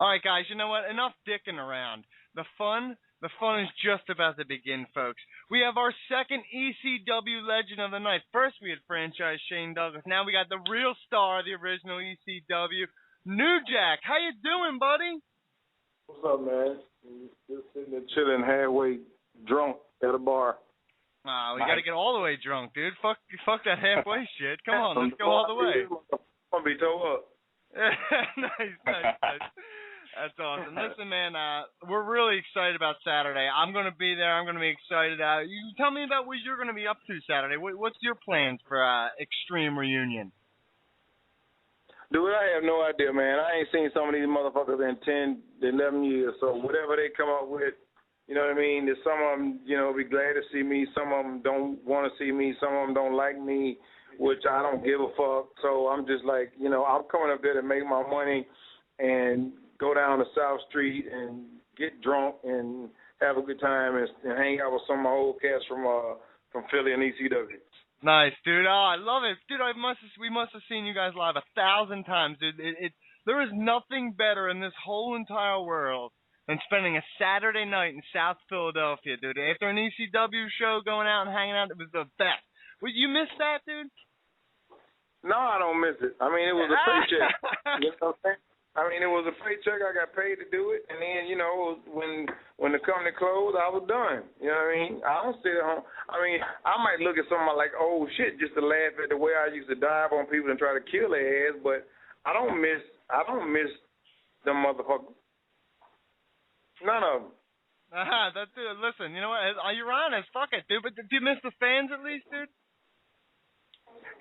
All right, guys, you know what? Enough dicking around. The fun is just about to begin, folks. We have our second ECW legend of the night. First, we had franchise Shane Douglas. Now we got the real star of the original ECW, New Jack. How you doing, buddy? What's up, man? Just sitting there chilling, halfway drunk at a bar. We got to get all the way drunk, dude. Fuck that halfway shit. Come on, let's go all the way. I'm gonna be towed up. Nice. That's awesome. Listen, man, we're really excited about Saturday. I'm going to be there. I'm going to be excited. You tell me about what you're going to be up to Saturday. What's your plans for Extreme Reunion? Dude, I have no idea, man. I ain't seen some of these motherfuckers in 10, 11 years, so whatever they come up with, you know what I mean? There's some of them, be glad to see me. Some of them don't want to see me. Some of them don't like me, which I don't give a fuck. So I'm just like, I'm coming up there to make my money and go down to South Street and get drunk and have a good time and hang out with some of my old cats from Philly and ECW. Nice, dude. Oh, I love it, dude. We must have seen you guys live 1,000 times, dude. There is nothing better in this whole entire world than spending a Saturday night in South Philadelphia, dude. After an ECW show, going out and hanging out, it was the best. You miss that, dude? No, I don't miss it. I mean, it was a paycheck. You know what I'm saying? It was a paycheck. I got paid to do it, and then when the company closed, I was done. You know what I mean? I don't sit at home. I might look at something like, oh shit, just to laugh at the way I used to dive on people and try to kill their ass, but I don't miss them motherfuckers. None of them. That's it. Listen, you know what? You're honest. Fuck it, dude. But do you miss the fans at least, dude?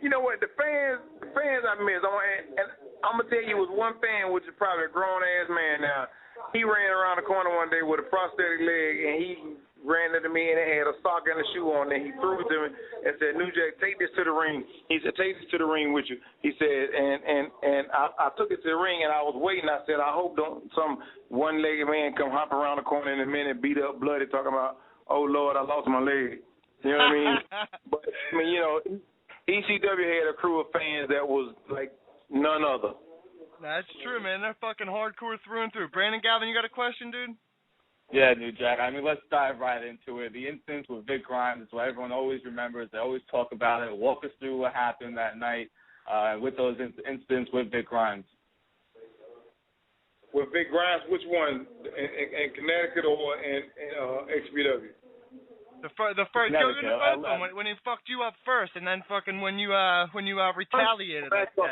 You know what? The fans I miss. And I'm going to tell you, it was one fan, which is probably a grown-ass man now. He ran around the corner one day with a prosthetic leg, and he ran into me, and he had a sock and a shoe on, and he threw it to me and said, New Jack, take this to the ring. He said, take this to the ring with you. He said, and I took it to the ring, and I was waiting. I said, I hope don't some one-legged man come hop around the corner in a minute, beat up, bloody, talking about, oh, Lord, I lost my leg. You know what I mean? But, ECW had a crew of fans that was like none other. That's true, man. They're fucking hardcore through and through. Brandon Galvin, you got a question, dude? Yeah, New Jack. Let's dive right into it. The incident with Vic Grimes is what everyone always remembers. They always talk about it. Walk us through what happened that night with those incidents with Vic Grimes. With Vic Grimes, which one? In Connecticut or in XPW? The first, when he fucked you up first, and then fucking when you retaliated. Back up.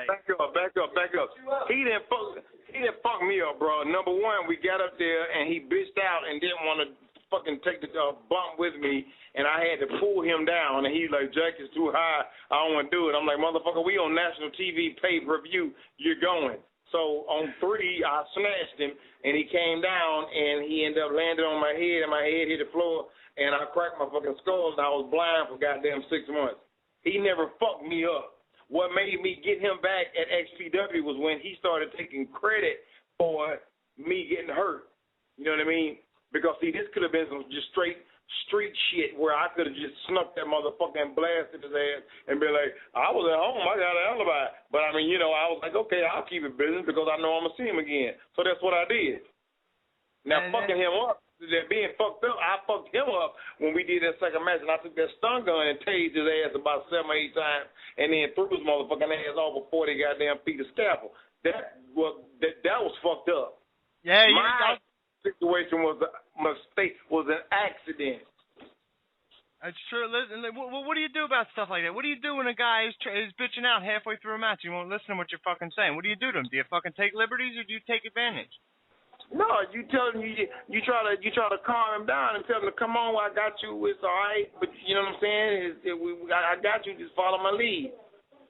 He didn't fuck me up, bro. Number one, we got up there and he bitched out and didn't want to fucking take the bump with me, and I had to pull him down. And he's like, Jack is too high. I don't want to do it. I'm like, motherfucker, we on national TV, pay-per-view. You're going. So on 3, I snatched him, and he came down, and he ended up landing on my head, and my head hit the floor. And I cracked my fucking skull, and I was blind for goddamn 6 months. He never fucked me up. What made me get him back at XPW was when he started taking credit for me getting hurt. You know what I mean? Because, see, this could have been some just straight street shit where I could have just snuck that motherfucker and blasted his ass and be like, I was at home, I got an alibi. But, I was like, okay, I'll keep it business because I know I'm going to see him again. So that's what I did. Now, fucking him up. That being fucked up, I fucked him up when we did that second match, and I took that stun gun and tased his ass about 7 or 8 times, and then threw his motherfucking ass off before they goddamn feet of scalpel. That was fucked up. Yeah, my situation was a mistake, was an accident. That's true. Listen, what do you do about stuff like that? What do you do when a guy is bitching out halfway through a match? You won't listen to what you're fucking saying. What do you do to him? Do you fucking take liberties or do you take advantage? No, you tell him you try to calm him down and tell him to come on. I got you. It's all right. But you know what I'm saying? I got you. Just follow my lead.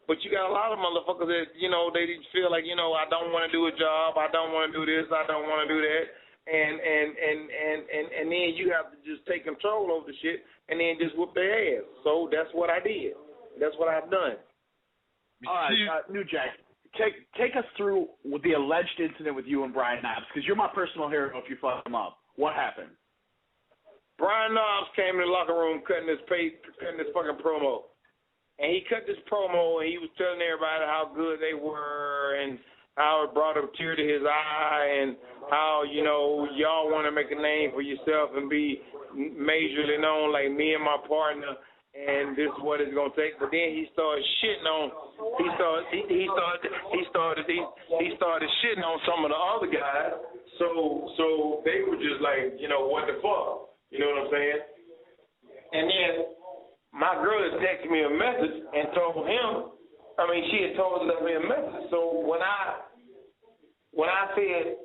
But you got a lot of motherfuckers that they feel like I don't want to do a job. I don't want to do this. I don't want to do that. And then you have to just take control over the shit and then just whoop their ass. So that's what I did. That's what I've done. All right, New Jack. Take us through the alleged incident with you and Brian Knobbs, because you're my personal hero if you fuck him up. What happened? Brian Knobbs came in the locker room cutting this fucking promo. And he cut this promo, and he was telling everybody how good they were, and how it brought a tear to his eye, and how, you know, y'all want to make a name for yourself and be majorly known like me and my partner, and this is what it's gonna take. But then he started shitting on shitting on some of the other guys. So they were just like, you know, what the fuck? You know what I'm saying? And then my girl had texted me a message and told him, she had told me a message. So when I said,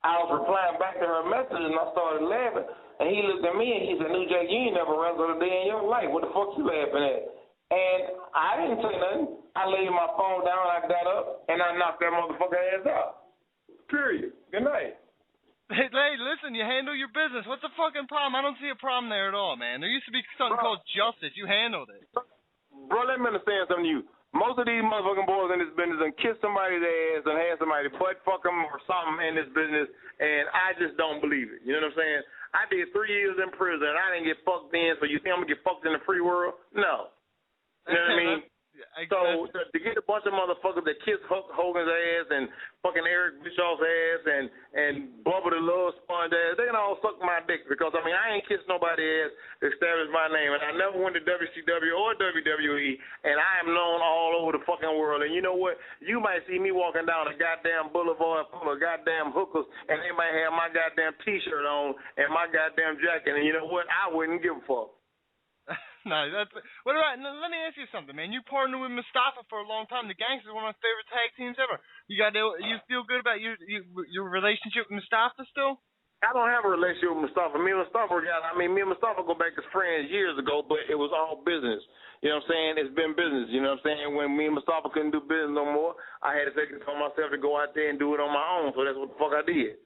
I was replying back to her message, and I started laughing. And he looked at me and he said, New Jack, you ain't never wrestled a day in your life. What the fuck you laughing at? And I didn't say nothing. I laid my phone down, I got up, and I knocked that motherfucker ass out. Period. Good night. Hey, listen, you handle your business. What's the fucking problem? I don't see a problem there at all, man. There used to be something called justice. You handled it. Bro, let me understand something to you. Most of these motherfucking boys in this business and kiss somebody's ass and have somebody butt fuck them or something in this business, and I just don't believe it. You know what I'm saying? I did 3 years in prison, and I didn't get fucked in, so you think I'm going to get fucked in the free world? No. You know what I mean? So to get a bunch of motherfuckers that kiss Hogan's ass and fucking Eric Bischoff's ass and Bubba the Love Sponge ass, they can all suck my dick because, I ain't kissed nobody's ass to establish my name. And I never went to WCW or WWE, and I am known all over the fucking world. And you know what? You might see me walking down a goddamn boulevard full of goddamn hookers, and they might have my goddamn T-shirt on and my goddamn jacket. And you know what? I wouldn't give a fuck. No, that's what about? Let me ask you something, man. You partnered with Mustafa for a long time. The Gangsters are one of my favorite tag teams ever. You feel good about your relationship with Mustafa still? I don't have a relationship with Mustafa. Me and Mustafa go back as friends years ago, but it was all business. You know what I'm saying? It's been business. You know what I'm saying? When me and Mustafa couldn't do business no more, I had to take it upon myself to go out there and do it on my own. So that's what the fuck I did.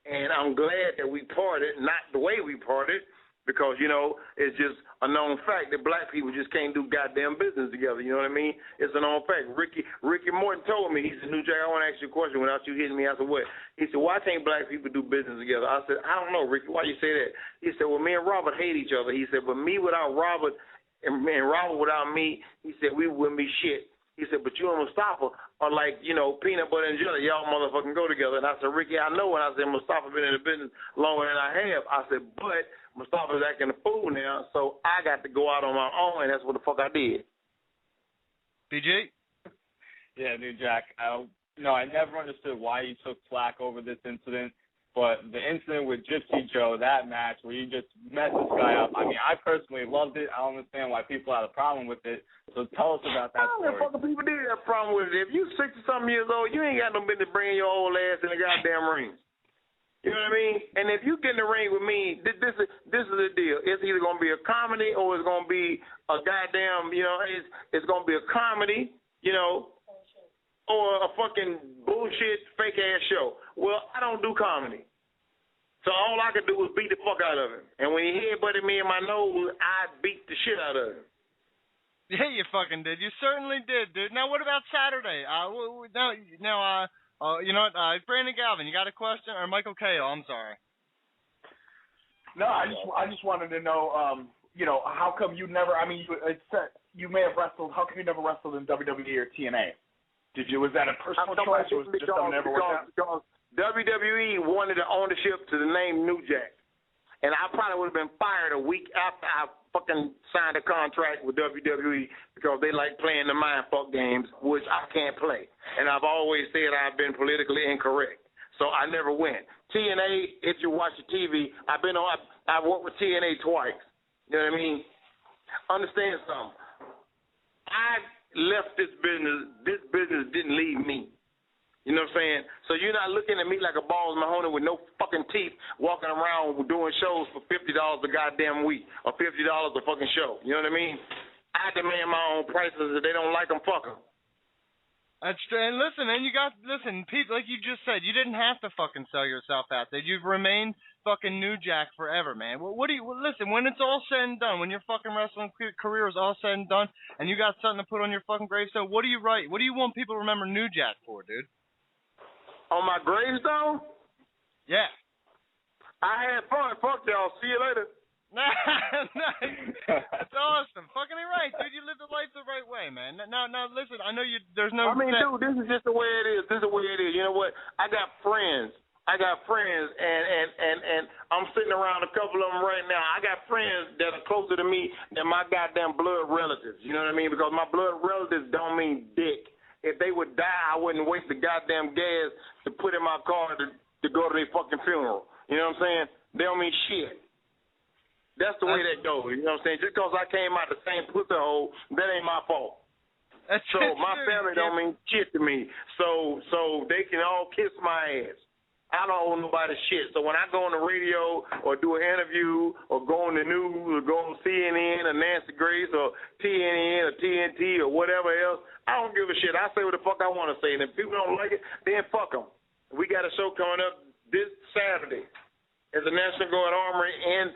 And I'm glad that we parted, not the way we parted. Because, you know, it's just a known fact that black people just can't do goddamn business together. You know what I mean? It's a known fact. Ricky Morton told me, he said, New Jack, I want to ask you a question without you hitting me. I said, what? He said, why can't black people do business together? I said, I don't know, Ricky. Why you say that? He said, well, me and Robert hate each other. He said, but me without Robert and Robert without me, he said, we wouldn't be shit. He said, but you and Mustafa are like, you know, peanut butter and jelly. Y'all motherfucking go together. And I said, Ricky, I know. And I said, Mustafa been in the business longer than I have. I said, but Mustafa's acting a fool now, so I got to go out on my own, and that's what the fuck I did. BG? Yeah, New Jack. I never understood why you took flack over this incident, but the incident with Gypsy Joe, that match where you just messed this guy up, I personally loved it. I don't understand why people had a problem with it. So tell us about that story. Fucking people did have a problem with it. If you 60-something years old, you ain't got no business bringing your old ass in the goddamn ring. You know what I mean? And if you get in the ring with me, this is the deal. It's either going to be a comedy or it's going to be a goddamn, you know, it's going to be a comedy, you know, or a fucking bullshit fake-ass show. Well, I don't do comedy. So all I could do was beat the fuck out of him. And when he headbutted me in my nose, I beat the shit out of him. Yeah, you fucking did. You certainly did, dude. Now, what about Saturday? You know what? Brandon Galvin, you got a question? Or Michael Cahill, I'm sorry. No, I just wanted to know, you know, how come you never? You may have wrestled. How come you never wrestled in WWE or TNA? Was that a personal choice, or was it just something never worked out? Because WWE wanted the ownership to the name New Jack, and I probably would have been fired a week after I fucking signed a contract with WWE because they like playing the mind fuck games, which I can't play. And I've always said I've been politically incorrect, so I never went. TNA, if you watch the TV, I worked with TNA twice. You know what I mean? Understand something. I left this business. This business didn't leave me. You know what I'm saying? So you're not looking at me like a Balls Mahoney with no fucking teeth walking around doing shows for $50 a goddamn week or $50 a fucking show. You know what I mean? I demand my own prices. If they don't like them, fuck them. That's true. And listen, people, like you just said, you didn't have to fucking sell yourself out there. You've remained fucking New Jack forever, man. Listen, when it's all said and done, when your fucking wrestling career is all said and done, and you got something to put on your fucking gravestone, what do you write? What do you want people to remember New Jack for, dude? On my gravestone? Yeah. I had fun. Fuck y'all. See you later. Nice. That's awesome. Fucking right, dude. You live the life the right way, man. Now, listen. I know you. There's no. I mean, dude, this is just the way it is. This is the way it is. You know what? I got friends, and I'm sitting around a couple of them right now. I got friends that are closer to me than my goddamn blood relatives. You know what I mean? Because my blood relatives don't mean dick. If they would die, I wouldn't waste the goddamn gas to put in my car to go to their fucking funeral. You know what I'm saying? They don't mean shit. That's the way that goes. You know what I'm saying? Just because I came out the same pussy hole, that ain't my fault. So my family don't mean shit to me. So they can all kiss my ass. I don't owe nobody shit. So when I go on the radio or do an interview or go on the news or go on CNN or Nancy Grace or TNN or TNT or whatever else, I don't give a shit. I say what the fuck I want to say. And if people don't like it, then fuck them. We got a show coming up this Saturday at the National Guard Armory in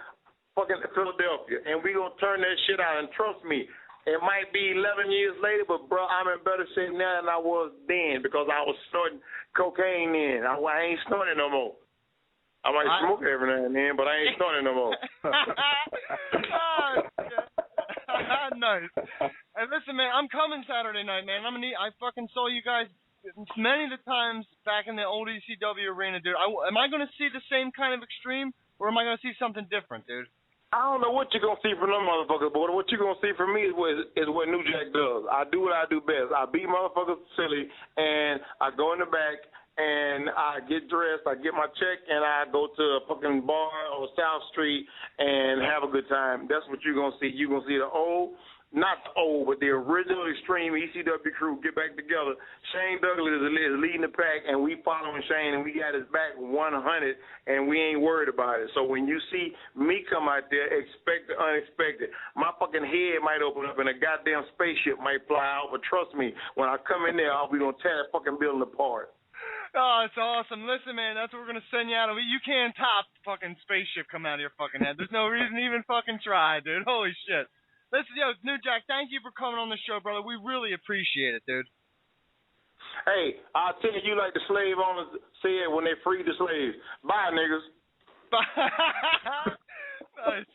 fucking Philadelphia, and we gonna turn that shit out. And trust me, it might be 11 years later, but bro, I'm in better shape now than I was then because I was snorting cocaine then. I ain't snorting no more. I might smoke every now and then, but I ain't snorting no more. Nice. And listen, man, I'm coming Saturday night, man. I fucking saw you guys many of the times back in the old ECW arena, dude. Am I gonna see the same kind of extreme, or am I gonna see something different, dude? I don't know what you're going to see from them motherfuckers, but what you're going to see from me is what New Jack does. I do what I do best. I beat motherfuckers silly, and I go in the back, and I get dressed, I get my check, and I go to a fucking bar on South Street and have a good time. That's what you're going to see. You're going to see the old, not the old, but the original Extreme ECW crew get back together. Shane Douglas is leading the pack, and we following Shane, and we got his back 100, and we ain't worried about it. So when you see me come out there, expect the unexpected. My fucking head might open up, and a goddamn spaceship might fly out, but trust me, when I come in there, we going to tear that fucking building apart. Oh, it's awesome. Listen, man, that's what we're going to send you out. You can't top fucking spaceship coming out of your fucking head. There's no reason to even fucking try, dude. Holy shit. Listen, yo, New Jack, thank you for coming on the show, brother. We really appreciate it, dude. Hey, I'll tell you like the slave owners said when they freed the slaves. Bye, niggas. Bye. Nice.